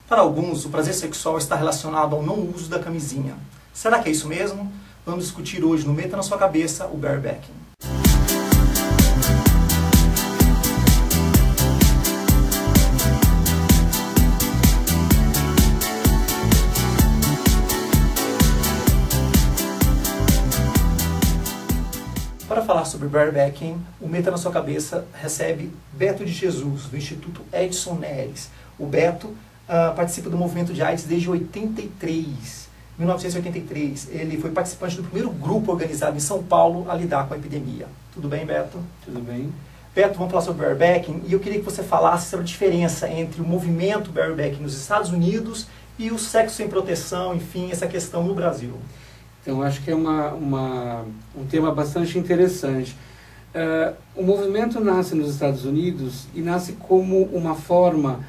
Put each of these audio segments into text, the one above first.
Para alguns, o prazer sexual está relacionado ao não uso da camisinha. Será que é isso mesmo? Vamos discutir hoje no Meta na Sua Cabeça o barebacking. Para falar sobre barebacking, o Meta na Sua Cabeça recebe Beto de Jesus, do Instituto Edson Neres. O Beto participa do movimento de AIDS desde 1983. Ele foi participante do primeiro grupo organizado em São Paulo a lidar com a epidemia. Tudo bem, Beto? Tudo bem. Beto, vamos falar sobre barebacking e eu queria que você falasse sobre a diferença entre o movimento barebacking nos Estados Unidos e o sexo sem proteção, enfim, essa questão no Brasil. Então, acho que é um tema bastante interessante. O movimento nasce nos Estados Unidos e nasce como uma forma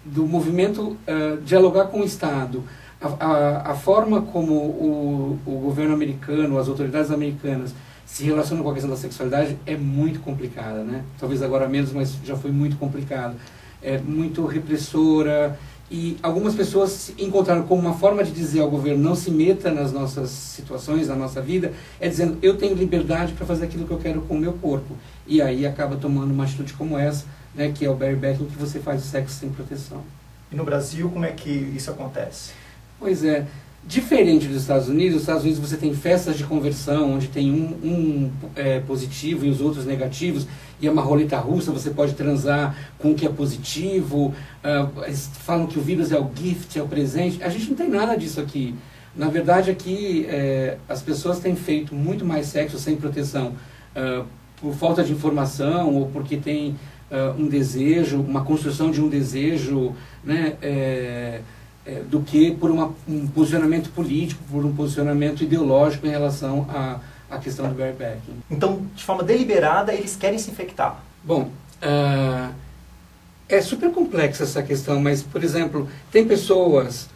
do movimento dialogar com o Estado. A forma como o governo americano, as autoridades americanas se relacionam com a questão da sexualidade é muito complicada, né? Talvez agora menos, mas já foi muito complicado. É muito repressora. E algumas pessoas encontraram como uma forma de dizer ao governo não se meta nas nossas situações, na nossa vida, é dizendo eu tenho liberdade para fazer aquilo que eu quero com o meu corpo. E aí acaba tomando uma atitude como essa, né, que é o barebacking, que você faz o sexo sem proteção. E no Brasil, como é que isso acontece? Pois é, diferente dos Estados Unidos você tem festas de conversão, onde tem um positivo e os outros negativos, e é uma roleta russa, você pode transar com o que é positivo, falam que o vírus é o gift, é o presente. A gente não tem nada disso aqui. Na verdade, aqui as pessoas têm feito muito mais sexo sem proteção por falta de informação ou porque tem um desejo, uma construção de um desejo, né, do que por um posicionamento político, por um posicionamento ideológico em relação à questão do barebacking. Então, de forma deliberada, eles querem se infectar? Bom, é super complexa essa questão, mas, por exemplo, tem pessoas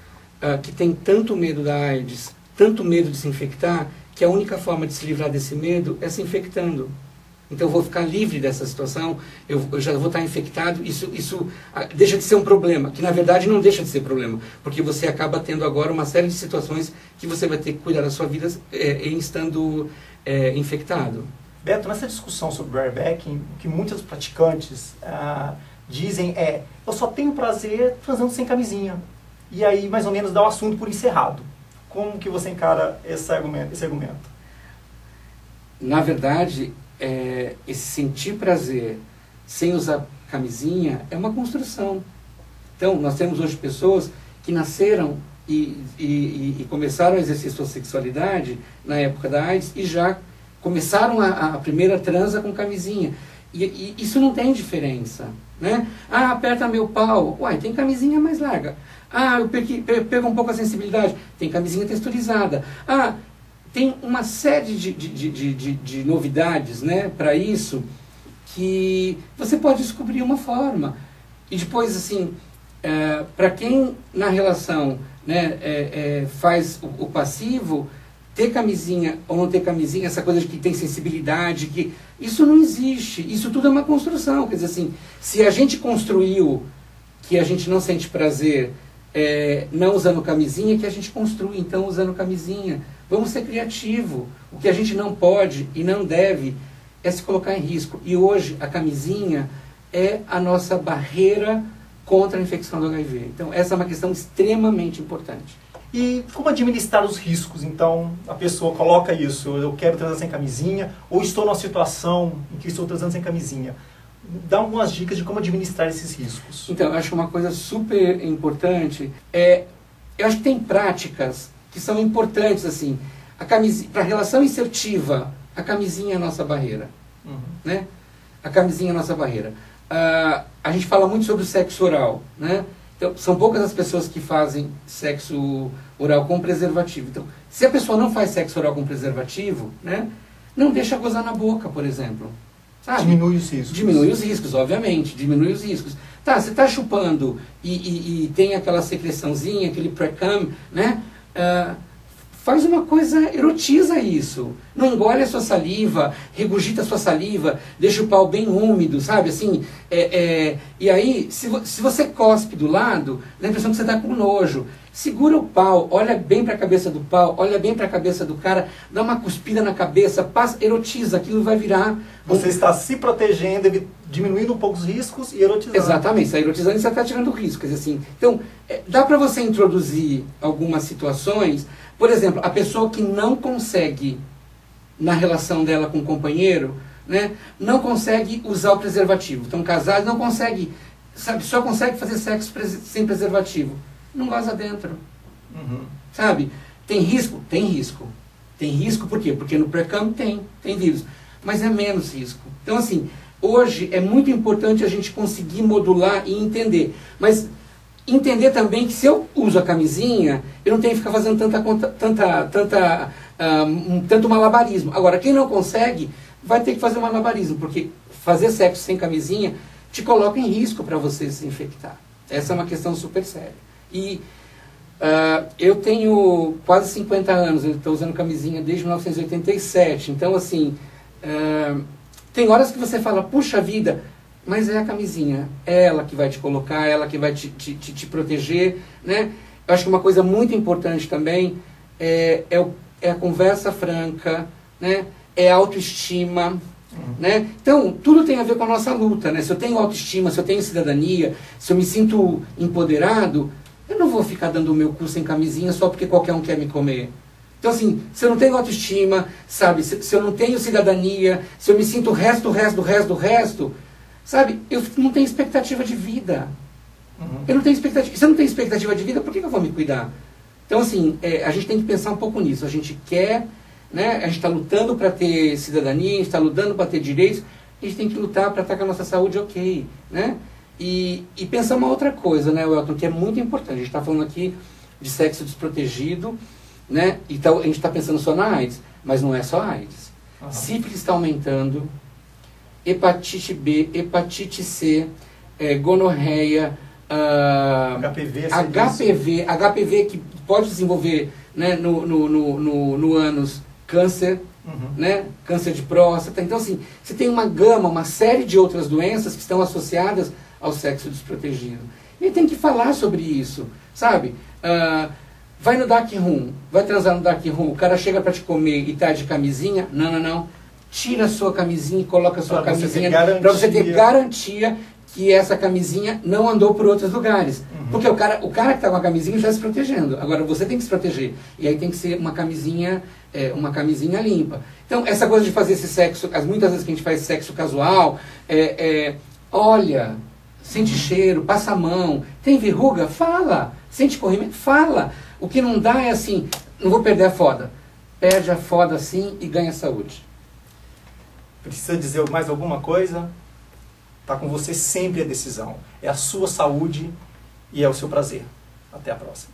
que têm tanto medo da AIDS, tanto medo de se infectar, que a única forma de se livrar desse medo é se infectando. Então eu vou ficar livre dessa situação, eu já vou estar infectado, isso deixa de ser um problema, que na verdade não deixa de ser problema, porque você acaba tendo agora uma série de situações que você vai ter que cuidar da sua vida estando infectado. Beto, nessa discussão sobre barebacking, o que muitos praticantes dizem eu só tenho prazer transando sem camisinha. E aí mais ou menos dá o assunto por encerrado. Como que você encara esse argumento? Na verdade, esse sentir prazer sem usar camisinha é uma construção. Então, nós temos hoje pessoas que nasceram e começaram a exercer sua sexualidade na época da AIDS e já começaram a primeira transa com camisinha. E isso não tem diferença, né? Aperta meu pau. Uai, tem camisinha mais larga. Eu pego um pouco a sensibilidade. Tem camisinha texturizada. Tem uma série de novidades, né, para isso, que você pode descobrir uma forma. E depois, assim, para quem na relação, né, faz o passivo, ter camisinha ou não ter camisinha, essa coisa de que tem sensibilidade, que isso não existe. Isso tudo é uma construção. Quer dizer assim, se a gente construiu que a gente não sente prazer não usando camisinha, que a gente construi então usando camisinha. Vamos ser criativos. O que a gente não pode e não deve é se colocar em risco. E hoje a camisinha é a nossa barreira contra a infecção do HIV. Então essa é uma questão extremamente importante. E como administrar os riscos? Então a pessoa coloca isso, eu quero transar sem camisinha, ou estou numa situação em que estou transando sem camisinha. Dá algumas dicas de como administrar esses riscos. Então, eu acho uma coisa super importante, eu acho que tem práticas que são importantes, assim, para a relação insertiva, a camisinha é a nossa barreira, né? A camisinha é a nossa barreira. A gente fala muito sobre o sexo oral, né? Então, são poucas as pessoas que fazem sexo oral com preservativo. Então, se a pessoa não faz sexo oral com preservativo, né, não deixa gozar na boca, por exemplo. Sabe? Diminui os riscos. Diminui os riscos, obviamente. Diminui os riscos. Tá, você está chupando e tem aquela secreçãozinha, aquele pre-cum, né? faz uma coisa, erotiza isso. Não engole a sua saliva, regurgita a sua saliva, deixa o pau bem úmido, sabe? Assim, e aí, se você cospe do lado, dá a impressão que você está com nojo. Segura o pau, olha bem para a cabeça do pau, olha bem para a cabeça do cara, dá uma cuspida na cabeça, passa, erotiza, aquilo vai virar... Você está se protegendo, diminuindo um pouco os riscos e erotizando. Exatamente, você está erotizando e você está tirando risco. Quer dizer, assim, então, dá para você introduzir algumas situações, por exemplo, a pessoa que não consegue, na relação dela com o companheiro, né, não consegue usar o preservativo. Então, casado não consegue, sabe, só consegue fazer sexo sem preservativo. Não goza dentro. Uhum. Sabe? Tem risco? Tem risco. Tem risco por quê? Porque no pré-cam tem vírus. Mas é menos risco. Então, assim, hoje é muito importante a gente conseguir modular e entender. Mas entender também que se eu uso a camisinha, eu não tenho que ficar fazendo tanto malabarismo. Agora, quem não consegue, vai ter que fazer malabarismo, porque fazer sexo sem camisinha te coloca em risco para você se infectar. Essa é uma questão super séria. E eu tenho quase 50 anos, eu estou usando camisinha desde 1987, então assim, tem horas que você fala, puxa vida, mas é a camisinha, é ela que vai te colocar, é ela que vai te proteger, né? Eu acho que uma coisa muito importante também é a conversa franca, né? É a autoestima, né? Então, tudo tem a ver com a nossa luta, né? Se eu tenho autoestima, se eu tenho cidadania, se eu me sinto empoderado, eu não vou ficar dando o meu cu sem camisinha só porque qualquer um quer me comer. Então, assim, se eu não tenho autoestima, sabe? Se eu não tenho cidadania, se eu me sinto o resto, sabe? Eu não tenho expectativa de vida. Eu não tenho expectativa. Se eu não tenho expectativa de vida, por que eu vou me cuidar? Então, assim, a gente tem que pensar um pouco nisso. A gente quer, né? A gente está lutando para ter cidadania, a gente está lutando para ter direitos, a gente tem que lutar para estar com a nossa saúde ok, né? E pensar uma outra coisa, né, Welton, que é muito importante. A gente está falando aqui de sexo desprotegido, né? Então, a gente está pensando só na AIDS, mas não é só AIDS. Uhum. Sífilis está aumentando, hepatite B, hepatite C, gonorreia, HPV que pode desenvolver, né, no ânus câncer, né, câncer de próstata. Então, assim, você tem uma série de outras doenças que estão associadas ao sexo desprotegido. E tem que falar sobre isso, sabe? Vai no dark room, vai transar no dark room, o cara chega para te comer e tá de camisinha, não. Tira a sua camisinha e coloca a sua camisinha para você ter garantia que essa camisinha não andou por outros lugares. Porque o cara que está com a camisinha está se protegendo. Agora você tem que se proteger. E aí tem que ser uma camisinha limpa. Então, essa coisa de fazer esse sexo, muitas vezes que a gente faz sexo casual, olha, sente cheiro, passa a mão, tem verruga? Fala. Sente corrimento? Fala. O que não dá é assim, não vou perder a foda. Perde a foda assim e ganha saúde. Precisa dizer mais alguma coisa? Está com você sempre a decisão. É a sua saúde e é o seu prazer. Até a próxima.